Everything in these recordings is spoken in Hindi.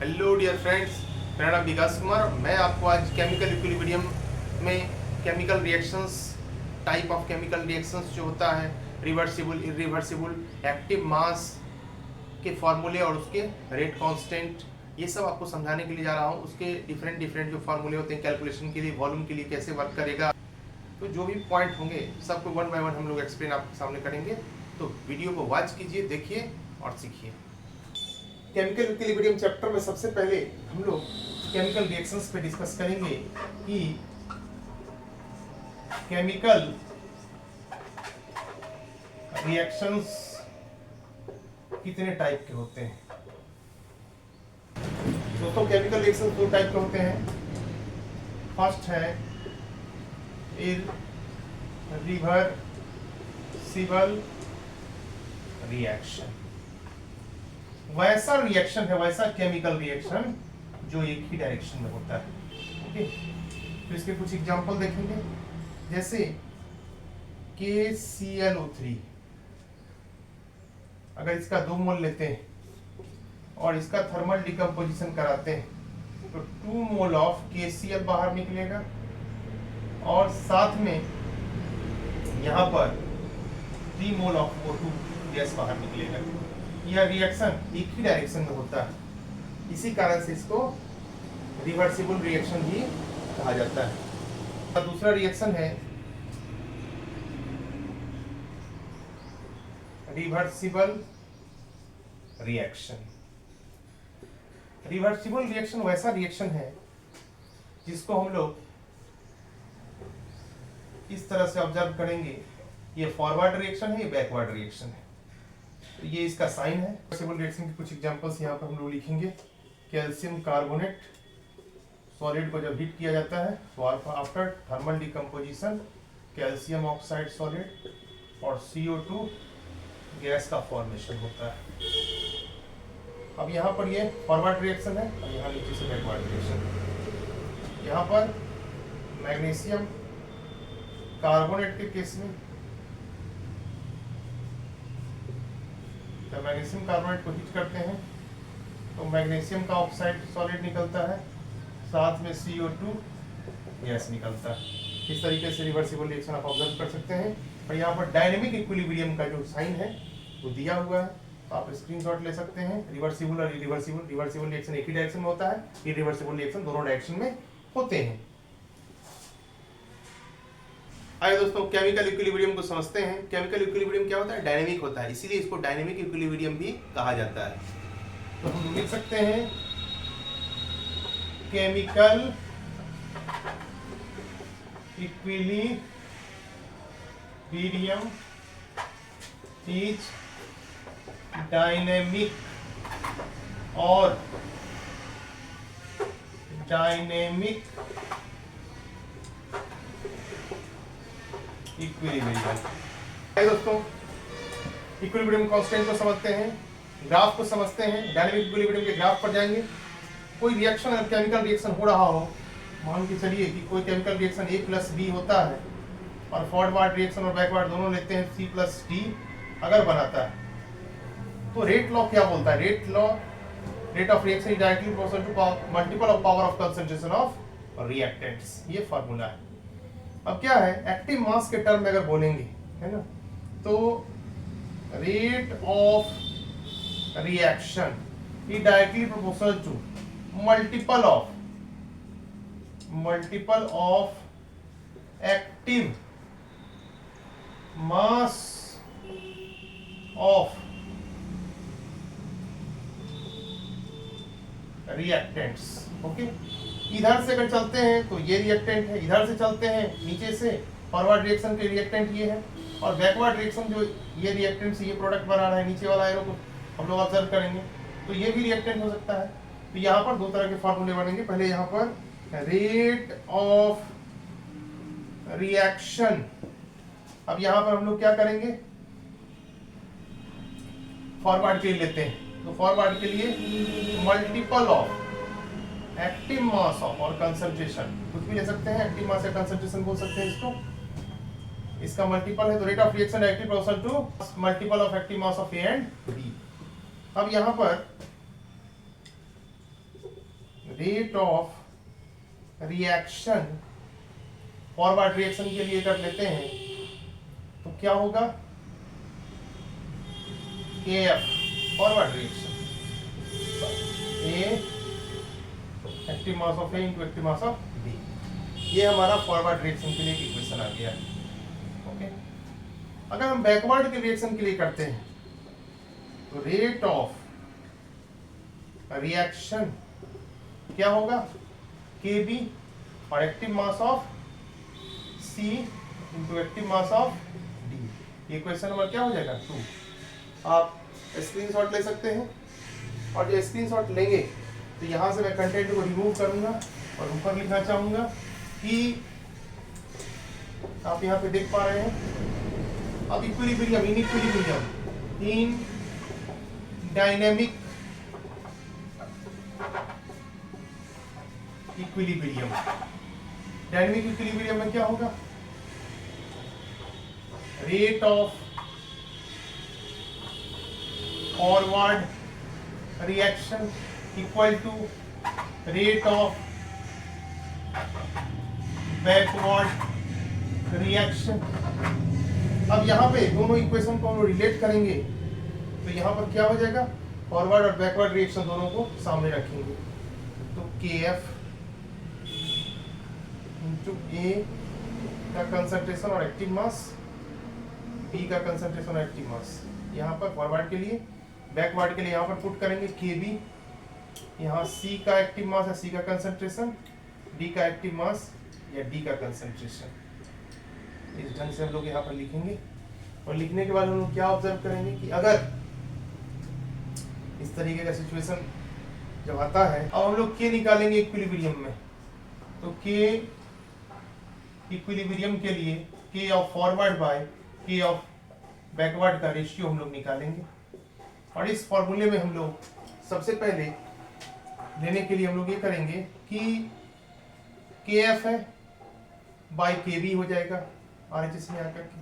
हेलो डियर फ्रेंड्स, मेरा नाम विकास कुमार। मैं आपको आज केमिकल इक्विलिब्रियम में chemical reactions, type of chemical reactions जो होता है, रिवर्सिबल, इरिवर्सिबल, एक्टिव मास के फॉर्मूले और उसके रेट कांस्टेंट, ये सब आपको समझाने के लिए जा रहा हूँ। उसके डिफरेंट डिफरेंट जो फार्मूले होते हैं कैलकुलेशन के लिए, वॉल्यूम के लिए कैसे वर्क करेगा, तो जो भी पॉइंट होंगे सबको वन बाय वन हम लोग एक्सप्लेन आपके सामने करेंगे। तो वीडियो को वॉच कीजिए, देखिए और सीखिए। केमिकल इक्विलिब्रियम चैप्टर में सबसे पहले हम लोग केमिकल रिएक्शंस पे डिस्कस करेंगे कि केमिकल रिएक्शंस कितने टाइप के होते हैं। दोस्तों, केमिकल रिएक्शंस दो टाइप के होते हैं। फर्स्ट है इरिवर्सिबल रिएक्शन। वैसा रिएक्शन है, वैसा केमिकल रिएक्शन जो एक ही डायरेक्शन में होता है। ओके, तो इसके कुछ एग्जांपल देखेंगे। जैसे KClO3, अगर इसका 2 मोल लेते हैं और इसका थर्मल डिकम्पोजिशन कराते हैं तो 2 मोल ऑफ KCl बाहर निकलेगा और साथ में यहाँ पर 3 मोल ऑफ O2 गैस बाहर निकलेगा। यह रिएक्शन एक ही डायरेक्शन में होता है, इसी कारण से इसको रिवर्सिबल रिएक्शन भी कहा जाता है। दूसरा रिएक्शन है रिवर्सिबल रिएक्शन। रिवर्सिबल रिएक्शन वैसा रिएक्शन है जिसको हम लोग इस तरह से ऑब्जर्व करेंगे। ये फॉरवर्ड रिएक्शन है, ये बैकवर्ड रिएक्शन है। तो ये इसका साइन है। रिवर्सिबल रिएक्शन के कुछ एग्जांपल्स यहाँ पर हम लोग लिखेंगे। कैल्शियम कार्बोनेट सॉलिड को जब हीट किया जाता है तो after thermal decomposition calcium oxide solid और CO2 गैस का फॉर्मेशन होता है। अब यहाँ पर ये फॉरवर्ड रिएक्शन है और यहाँ नीचे से बैकवर्ड रिएक्शन। यहाँ पर मैग्नीशियम कार्बोनेट के केस में जब मैग्नीशियम कार्बोनेट को हीट करते हैं तो मैग्नीशियम का ऑक्साइड सॉलिड निकलता है, साथ में CO2 गैस निकलता है। इस तरीके से रिवर्सिबल रिएक्शन आप ऑब्जर्व कर सकते हैं। और यहाँ पर डायनेमिक इक्विलिब्रियम का जो साइन है वो दिया हुआ है, तो आप स्क्रीनशॉट ले सकते हैं। रिवर्सिबल और इरिवर्सिबल, रिवर्सिबल रिएक्शन एक ही डायरेक्शन में होता है, इरिवर्सिबल रिएक्शन दोनों डायरेक्शन में होते हैं। आइए दोस्तों, केमिकल इक्विलिब्रियम को समझते हैं। केमिकल इक्विलिब्रियम क्या होता है? डायनेमिक होता है, इसीलिए इसको डायनेमिक इक्विलिब्रियम भी कहा जाता है। तो हम लिख सकते हैं केमिकल इक्विलिब्रियम इज डायनेमिक और डायनेमिक इक्विलिब्रियम। दोस्तों, इक्विलिब्रियम कांस्टेंट को समझते हैं, ग्राफ को समझते हैं। डायनेमिक इक्विलिब्रियम के ग्राफ पर जाएंगे। कोई रिएक्शन अगर केमिकल रिएक्शन हो रहा हो, मान के चलिए कि कोई केमिकल रिएक्शन A+B होता है और फॉरवर्ड रिएक्शन और बैकवर्ड दोनों लेते हैं C+D अगर बनाता है, तो रेट लॉ क्या बोलता है? Rate law, rate of reaction is directly proportional to multiple of power of concentration of reactants. ये फार्मूला है। अब क्या है, एक्टिव मास के टर्म में अगर बोलेंगे, है ना, तो rate of reaction is directly proportional to multiple of active mass of reactants. Okay, इधर से अगर चलते हैं तो ये रिएक्टेंट है, इधर से चलते हैं नीचे से फॉरवर्ड रिएक्शन के रिएक्टेंट ये है, और बैकवर्ड रिएक्शन जो ये रिएक्टेंट से ये प्रोडक्ट बना रहा है, नीचे वाला एरो को हम लोग ऑब्जर्व करेंगे तो ये भी रिएक्टेंट हो सकता है। तो यहाँ पर दो तरह के फॉर्मूले बनेंगे। पहले यहाँ पर रेट ऑफ रिएक्शन। अब यहाँ पर हम लोग क्या करेंगे, फॉरवर्ड के लिए लेते हैं, तो फॉरवर्ड के लिए multiple of active mass of और कंसंट्रेशन, कुछ भी ले सकते हैं, एक्टिव मास या कंसंट्रेशन बोल सकते हैं इसको। इसका मल्टीपल है तो rate of reaction directly proportional to multiple of active mass of A and B. अब यहाँ पर rate of reaction forward reaction के लिए कर लेते हैं तो क्या होगा, KF forward reaction A active mass of A into active mass of B, ये हमारा फॉरवर्ड रिएक्शन के लिए इक्वेशन आ गया। ओके, अगर हम बैकवर्ड के रिएक्शन के लिए करते हैं तो रेट ऑफ रिएक्शन क्या होगा, KB और active mass of C into active mass of D, ये क्वेश्चन नंबर क्या हो जाएगा 2। आप स्क्रीनशॉट ले सकते हैं, और जो स्क्रीनशॉट लेंगे तो यहाँ से मैं कंटेंट को रिमूव करूंगा और ऊपर लिखना चाहूंगा कि आप यहाँ पे देख पा रहे हैं, अब equilibrium in dynamic equilibrium, dynamic equilibrium में क्या होगा, rate of forward reaction equal to rate of backward reaction. अब यहाँ पे दोनों इक्वेशन को हम रिलेट करेंगे तो यहाँ पर क्या हो जाएगा, फॉरवर्ड और बैकवर्ड रिएक्शन दोनों को सामने रखेंगे तो KF इंटू A का कंसंट्रेशन और एक्टिव मास, B का कंसंट्रेशन और एक्टिव मास, यहाँ पर फॉरवर्ड के लिए, बैकवर्ड के लिए यहाँ पर पुट करेंगे KB, यहाँ C का एक्टिव मास है, C का कंसंट्रेशन, D का एक्टिव मास या D का कंसंट्रेशन। इस ढंग से हम लोग यहाँ पर लिखेंगे, और लिखने के बाद हम लोग क्या ऑब्जर्व करेंगे कि अगर इस तरीके का सिचुएशन जब आता है, अब हम लोग K निकालेंगे इक्विलिब्रियम में, तो K इक्विलिब्रियम के लिए K of forward bye K of backward का रेशियो हम लोग निकालेंगे। और इस फॉर्मूले में हम लोग सबसे पहले लेने के लिए हम लोग ये करेंगे कि KF है बाय KB हो जाएगा RHS में आकर के,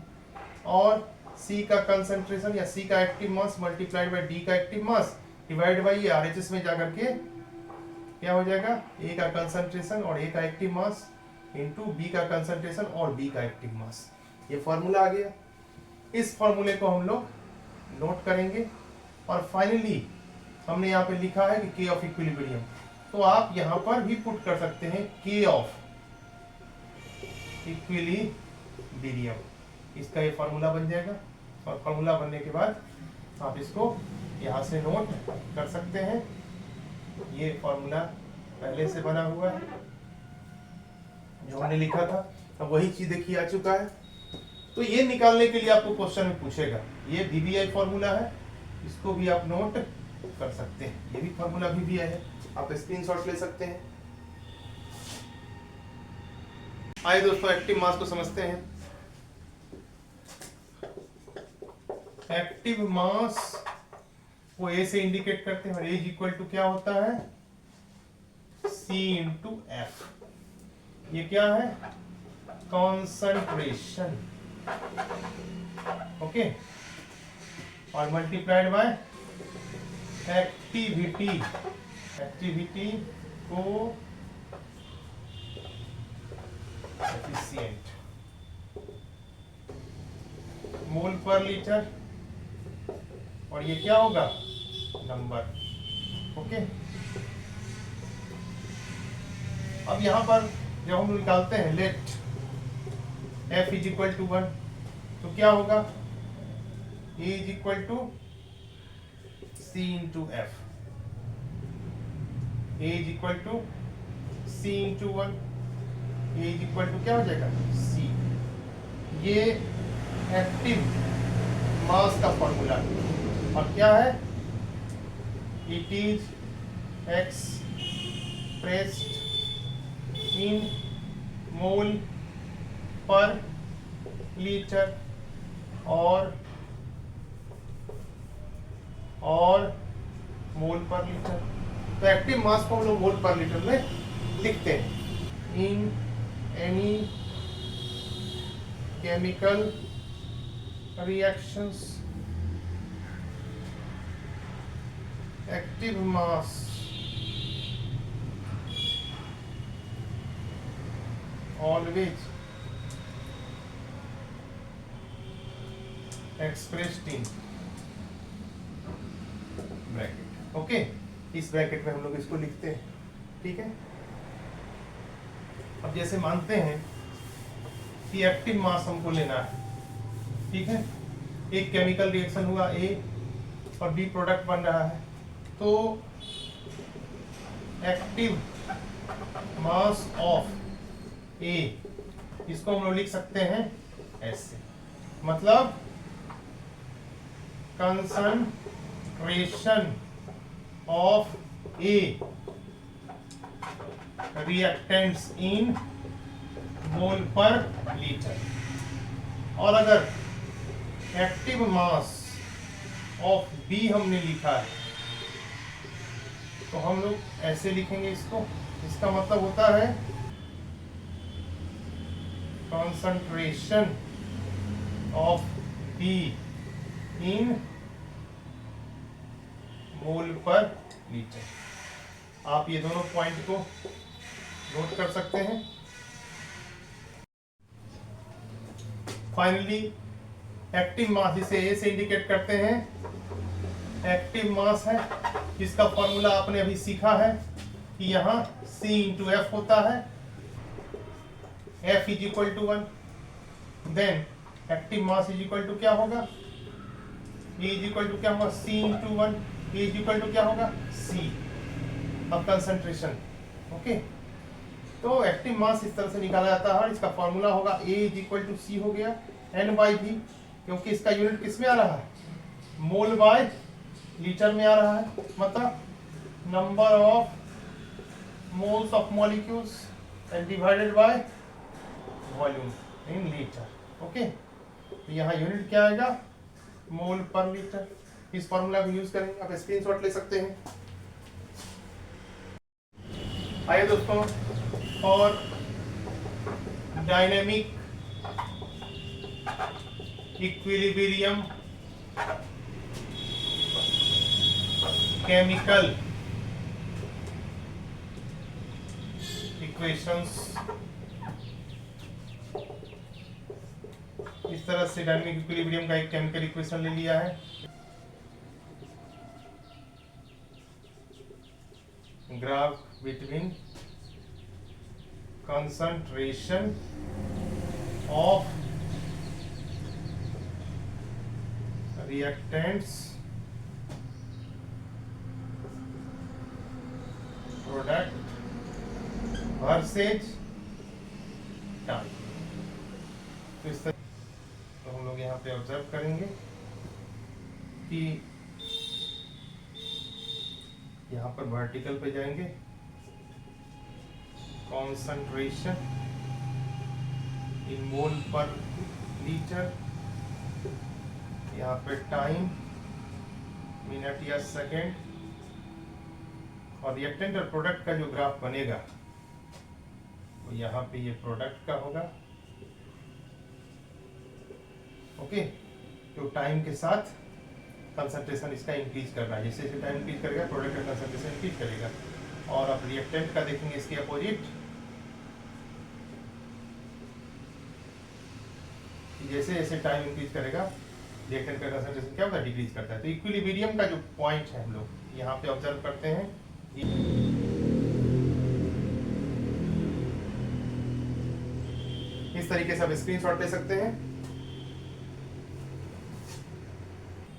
और C का कंसंट्रेशन या C का active mass multiplied by D का एक्टिव मास डिवाइड बाय ये RHS में जाकर के क्या हो जाएगा, A का कंसंट्रेशन और A का एक्टिव मास इंटू B का कंसंट्रेशन और B का एक्टिव मास। ये फॉर्मूला आ गया। इस फॉर्मूले को हम लोग नोट करेंगे, और फाइनली हमने यहाँ पे लिखा है कि K ऑफ इक्विलिब्रियम, तो आप यहाँ पर भी पुट कर सकते हैं K ऑफ इक्विलिब्रियम, इसका ये फार्मूला बन जाएगा। और फार्मूला बनने के बाद आप इसको यहाँ से नोट कर सकते हैं, ये फार्मूला पहले से बना हुआ है जो हमने लिखा था, अब वही चीज देखिए आ चुका है। तो ये निकालने के लिए आपको क्वेश्चन में पूछेगा, ये VBI फार्मूला है, इसको भी आप नोट कर सकते हैं, ये भी फार्मूला VBI है, आप स्क्रीनशॉट ले सकते हैं। आइए दोस्तों एक्टिव मास को समझते हैं। एक्टिव मास को A से इंडिकेट करते हैं, और A इक्वल टू क्या होता है, C इंटू F। ये क्या है, कॉन्सेंट्रेशन, ओके, और मल्टीप्लाइड बाय एक्टिविटी, एक्टिविटी को एफिशिएंट मोल पर लीटर, और ये क्या होगा, नंबर, ओके। अब यहां पर जब हम निकालते हैं let F is equal to 1, तो क्या होगा, A is equal to C into F, A is equal to C into 1, A is equal to क्या हो जाएगा, C। ये एक्टिव मास का फॉर्मूला, और क्या है, इट इज एक्सप्रेस्ड इन मोल पर लीटर और मोल पर लीटर। तो एक्टिव मास को हम लोग मोल पर लीटर में लिखते हैं। In any chemical reactions active mass always expressed in bracket. Okay, इस ब्रैकेट में हम लोग इसको लिखते हैं, ठीक है। अब जैसे मानते हैं कि एक्टिव मास हमको लेना है, ठीक है, एक केमिकल रिएक्शन हुआ ए और बी प्रोडक्ट बन रहा है, तो एक्टिव मास ऑफ ए इसको हम लोग लिख सकते हैं ऐसे, मतलब कंसंट्रेशन ऑफ ए रिएक्टेंट्स इन मोल पर लीटर। और अगर एक्टिव मास ऑफ बी हमने लिखा है तो हम लोग ऐसे लिखेंगे इसको। इसका मतलब होता है कंसंट्रेशन ऑफ बी इन मोल पर लीटर। आप ये दोनों पॉइंट को नोट कर सकते हैं। फाइनली एक्टिव मास, जिसे ए से इंडिकेट करते हैं, एक्टिव मास है, इसका फॉर्मूला आपने अभी सीखा है कि यहाँ C इंटू एफ होता है, F is equal to 1, then active mass is equal to क्या होगा, E इज इक्वल टू क्या होगा, C into 1, E is equal to क्या होगा, C। अब कंसंट्रेशन, ओके, तो एक्टिव मास इस तरह से निकाला जाता है। इसका फॉर्मूला होगा A is equal to C हो गया N बाई V, क्योंकि इसका यूनिट किस में आ रहा है, मोल बाय लीटर में आ रहा है, मतलब number of moles of molecules and divided by volume in litre. Okay, तो यहाँ यूनिट क्या आएगा, मोल पर लीटर। इस फॉर्मूला को यूज करेंगे, आप स्क्रीनशॉट ले सकते हैं। आइए दोस्तों, और डायनेमिक इक्विलिब्रियम केमिकल इक्वेशंस, इस तरह से डायनेमिक इक्विलिब्रियम का एक केमिकल इक्वेशन ले लिया है। Graph between concentration of reactants product versus time. तो इस तरह तो हम लोग यहाँ पे ऑब्जर्व करेंगे कि यहाँ पर वर्टिकल पे जाएंगे, कॉन्सेंट्रेशन इन मोल पर लीटर, यहाँ पे टाइम मिनट या सेकेंड, और रिएक्टेंट और प्रोडक्ट का जो ग्राफ बनेगा वो यहाँ पे ये प्रोडक्ट का होगा। ओके, तो टाइम के साथ कंसंट्रेशन इसका इंक्रीज कर रहा है, जैसे जैसे टाइम इंक्रीज करेगा प्रोडक्ट का कंसंट्रेशन इंक्रीज करेगा। और अब रिएक्टेंट का देखेंगे इसके अपोजिट, जैसे जैसे टाइम इंक्रीज करेगा रिएक्टेंट का कंसंट्रेशन क्या होता है, डिक्रीज करता है। तो इक्विलिब्रियम का जो पॉइंट है हम लोग यहाँ पे ऑब्जर्व करते हैं। इस तरीके से आप स्क्रीनशॉट ले सकते हैं।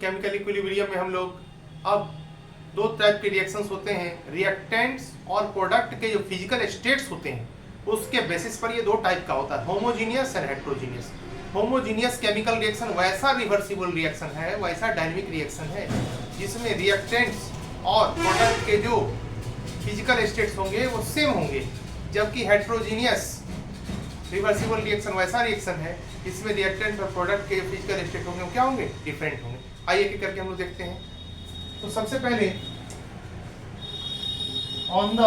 केमिकल इक्विलिब्रियम में हम लोग अब दो टाइप के रिएक्शंस होते हैं, रिएक्टेंट्स और प्रोडक्ट के जो फिजिकल स्टेट्स होते हैं उसके बेसिस पर ये दो टाइप का होता है, होमोजीनियस और हेट्रोजीनियस। होमोजीनियस केमिकल रिएक्शन वैसा रिवर्सिबल रिएक्शन है, वैसा डायनेमिक रिएक्शन है जिसमें रिएक्टेंट्स और प्रोडक्ट के जो फिजिकल स्टेट्स होंगे वो सेम होंगे, जबकि हेट्रोजीनियस रिवर्सिबल रिएक्शन वैसा रिएक्शन है जिसमें रिएक्टेंट और प्रोडक्ट के फिजिकल स्टेट होंगे वो क्या होंगे, डिफरेंट होंगे। आइए एक करके हम लोग देखते हैं। तो सबसे पहले on the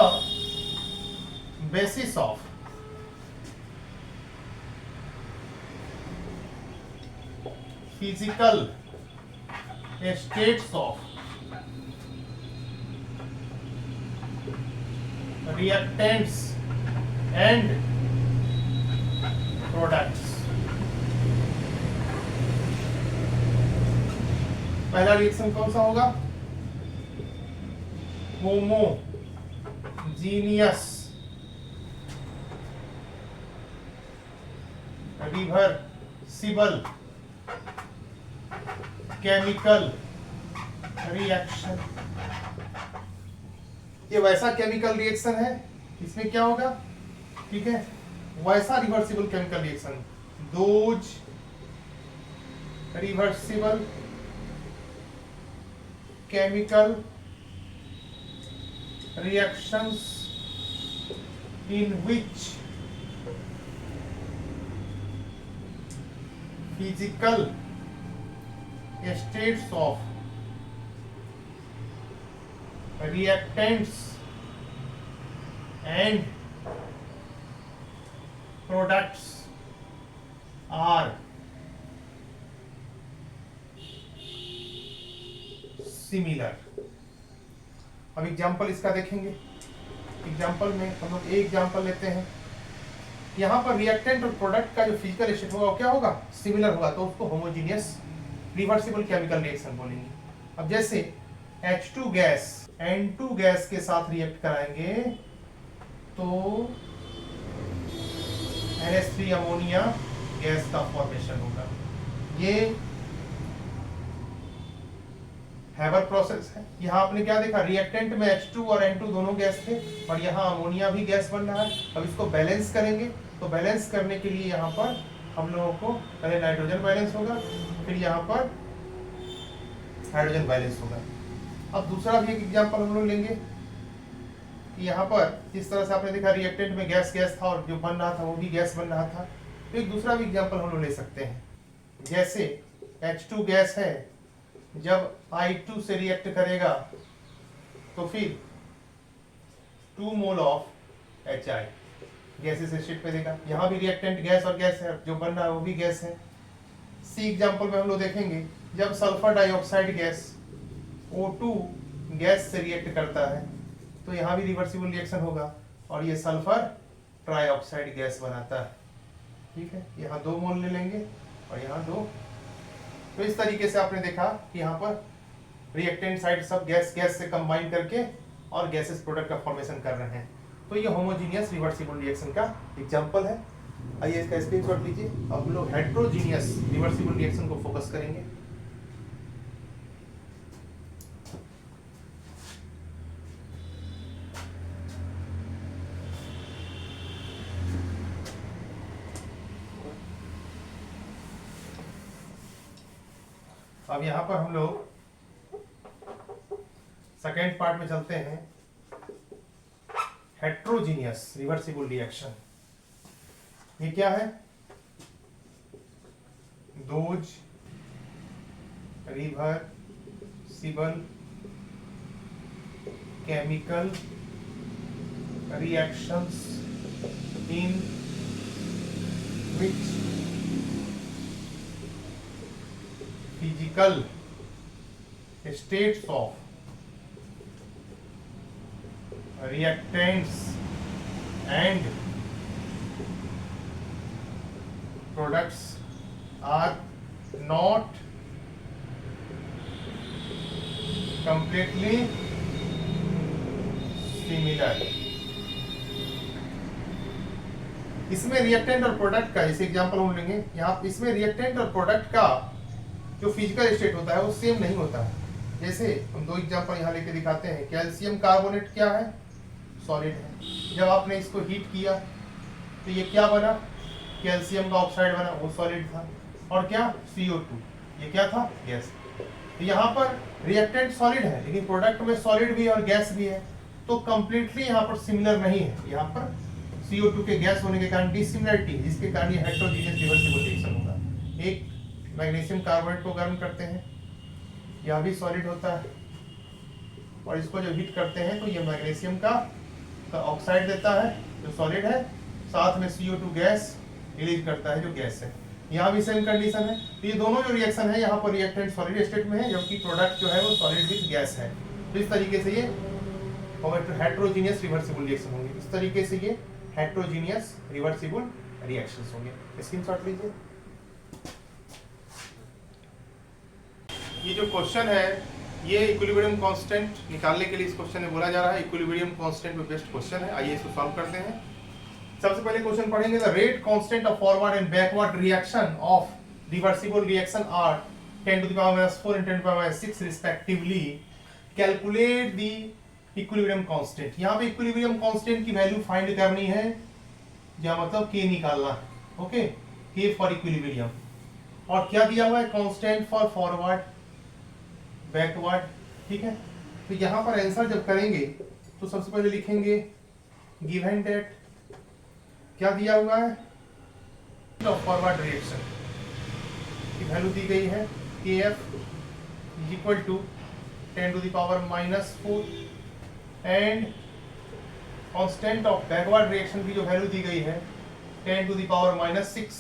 basis of physical states of reactants and products. पहला रिएक्शन कौन सा होगा? Homogeneous reversible chemical reaction. ये वैसा केमिकल रिएक्शन है, इसमें क्या होगा, ठीक है, वैसा reversible chemical reaction, those reversible chemical reactions in which physical states of reactants and products are similar। अब एग्जाम्पल इसका देखेंगे। एग्जाम्पल में हम लोग एक एग्जाम्पल लेते हैं। यहाँ पर रिएक्टेंट और प्रोडक्ट का जो फिजिकल स्टेट होगा वो क्या होगा, सिमिलर होगा, तो उसको होमोजीनियस रिवर्सिबल केमिकल रिएक्शन बोलेंगे। अब जैसे H2 गैस N2 गैस के साथ रिएक्ट कराएंगे तो NH3 अमोनिया गैस का फॉर्मेशन होगा। ये हैबर प्रोसेस है। यहाँ आपने क्या देखा, रिएक्टेंट में H2 और N2 दोनों गैस थे और यहाँ अमोनिया भी गैस बन रहा है। अब इसको बैलेंस करेंगे, तो बैलेंस करने के लिए यहाँ पर हम लोगों को पहले नाइट्रोजन बैलेंस होगा, फिर यहाँ पर हाइड्रोजन बैलेंस होगा। अब दूसरा भी एक एग्जाम्पल हम लोग लेंगे कि यहाँ पर जिस तरह से आपने देखा रिएक्टेंट में गैस गैस था और जो बन रहा था वो भी गैस बन रहा था, तो एक दूसरा भी एग्जाम्पल हम लोग ले सकते हैं। जैसे H2 गैस है, जब I2 से रिएक्ट करेगा तो फिर 2 mole of HI gases state पे देगा। यहाँ भी रिएक्टेंट गैस और गैस है, जो बन रहा है वो भी गैस है। सी एग्जाम्पल में हम लोग देखेंगे, जब sulphur dioxide gas O2 gas से रिएक्ट करता है तो यहाँ भी रिवर्सिबल रिएक्शन होगा और ये सल्फर ट्राइऑक्साइड गैस बनाता है। ठीक है, यहाँ 2 मोल ले लेंगे और यहाँ 2। तो इस तरीके से आपने देखा कि यहाँ पर रिएक्टेंट साइड सब गैस गैस से कंबाइन करके और गैसेस प्रोडक्ट का फॉर्मेशन कर रहे हैं। तो ये होमोजीनियस रिवर्सिबल रिएक्शन का एग्जांपल है। आइए इसका स्क्रीनशॉट लीजिए। अब हम लोग हेट्रोजीनियस रिवर्सिबल रिएक्शन को फोकस करेंगे। अब यहाँ पर हम लोग सेकेंड पार्ट में चलते हैं, हेट्रोजीनियस रिवर्सिबल रिएक्शन। ये क्या है? Those reversible chemical reactions in which physical states of reactants and products are not completely similar। इसमें रिएक्टेंट और प्रोडक्ट का, जैसे एग्जांपल हम लेंगे यहाँ, इसमें रिएक्टेंट और प्रोडक्ट का जो फिजिकल स्टेट होता है वो सेम नहीं होता है। जैसे हम 2 एग्जांपल यहाँ लेके दिखाते हैं। कैल्शियम कार्बोनेट क्या है? सॉलिड है। जब आपने इसको हीट किया तो ये क्या बना? कैल्शियम का ऑक्साइड बना, वो सॉलिड था। और क्या? CO2, ये क्या था? गैस। तो यहाँ पर रिएक्टेंट सॉलिड है लेकिन प्रोडक्ट में सॉलिड भी और गैस भी है, तो कंप्लीटली यहाँ पर सिमिलर नहीं है। यहाँ पर CO2 के गैस होने के कारण डिसिमिलरिटी है, जिसके कारण ये हेट्रोजीनियस रिवर्सिबल रिएक्शन होगा। एक मैग्नीशियम कार्बोनेट को गर्म करते हैं, यह भी सॉलिड होता है, और इसको जब हीट करते हैं तो ये मैग्नीशियम का ऑक्साइड देता है जो सॉलिड है, साथ में CO2 गैस रिलीज करता है जो गैस है। यहाँ भी सेम कंडीशन है। तो ये दोनों जो रिएक्शन है, यहाँ पर रिएक्टेंट सॉलिड स्टेट में है जबकि प्रोडक्ट जो है वो सॉलिड विथ गैस है। तो इस तरीके से ये हेट्रोजीनियस रिवर्सिबल रिएक्शन होंगे। इस तरीके से ये हेट्रोजीनियस रिवर्सिबल रिएक्शंस होंगे। स्क्रीनशॉट लीजिए। ये जो क्वेश्चन है ये इक्विलिब्रियम कांस्टेंट निकालने के लिए इस क्वेश्चन में बोला जा रहा है। इक्विलिब्रियम कांस्टेंट पे बेस्ड क्वेश्चन है। आइए इसको सॉल्व करते हैं। सबसे पहले क्वेश्चन पढ़ेंगे, the rate constant of forward and backward reaction of reversible reaction are 10 to the power minus 4 and 10 to the power minus 6 respectively. Calculate the equilibrium constant. यहाँ पे इक्विलिब्रियम कांस्टेंट की वैल्यू फाइंड करनी है, या मतलब k निकालना है। Okay, k for equilibrium. और क्या दिया हुआ है, कांस्टेंट फॉर फॉरवर्ड बैकवर्ड। ठीक है, तो यहाँ पर आंसर जब करेंगे तो सबसे पहले लिखेंगे गिवन दैट क्या दिया हुआ है, फॉरवर्ड रिएक्शन की वैल्यू दी गई है kf is equal to 10 to the power minus 4 and constant of backward reaction की जो वैल्यू दी गई है 10 to the power minus 6।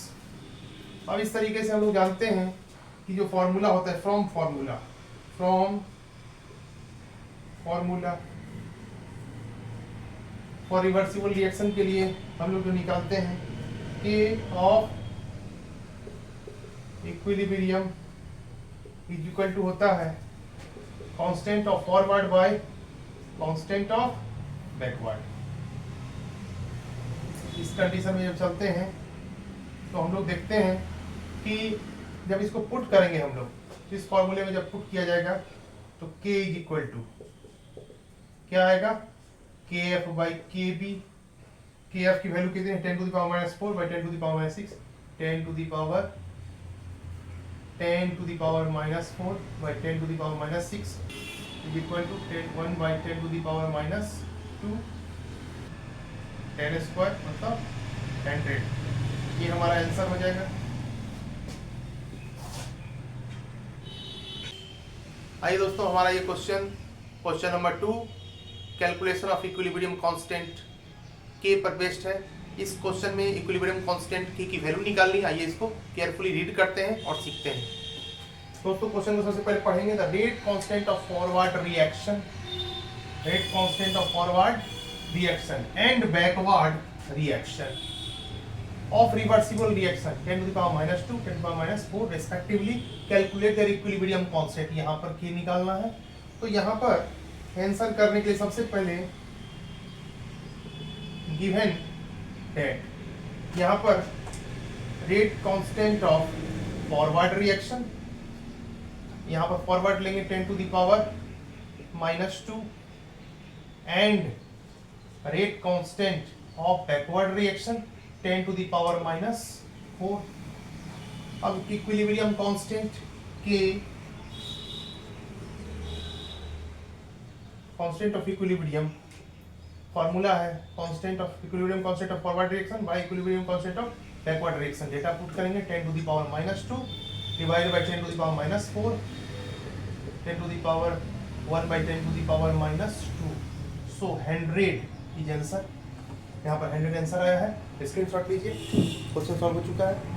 अब इस तरीके से हम लोग जानते हैं कि जो फॉर्मूला होता है from formula for reversible reaction के लिए हम लोग जो निकालते हैं k of equilibrium is equal to होता है constant of forward by constant of backward. इस कंडीशन में जब चलते हैं तो हम लोग देखते हैं कि जब इसको पुट करेंगे हम लोग इस फॉर्मूले में जब पुट किया जाएगा तो k इज इक्वल टू क्या आएगा, kf बाई kb। kf की वैल्यू कितनी है, 10 to the power minus 4 by 10 to the power minus 6, 10 to the power minus 4 by 10 to the power minus 6 is equal to 1 by 10 to the power minus 2, 10 square मतलब 100। ये हमारा आंसर हो जाएगा। आइए दोस्तों, हमारा ये question number 2 calculation of equilibrium constant के पर बेस्ड है। इस क्वेश्चन में इक्विलिब्रियम कांस्टेंट की वैल्यू निकालनी है। आइए इसको केयरफुली रीड करते हैं और सीखते हैं। दोस्तों क्वेश्चन को सबसे पहले पढ़ेंगे, the rate constant of forward reaction and backward reaction of reversible reaction 10 to the power minus 2, 10 to the power minus 4 respectively, calculate their equilibrium constant। यहाँ पर k निकालना है। तो यहाँ पर आंसर करने के लिए सबसे पहले given that यहाँ पर rate constant of forward reaction, यहाँ पर forward लेंगे 10 to the power minus 2 and rate constant of backward reaction 10 to the power minus 4। अब इक्विलिब्रियम कांस्टेंट के कांस्टेंट ऑफ इक्विलिब्रियम फॉर्मूला है constant of equilibrium constant of forward direction by equilibrium constant of backward direction. Data put करेंगे 10 to the power minus 2 divided by 10 to the power minus 4, 10 to the power 1 by 10 to the power minus 2। So 100 is answer. यहाँ पर 100 आंसर आया है। स्क्रीनशॉट लीजिए, क्वेश्चन सॉल्व हो चुका है।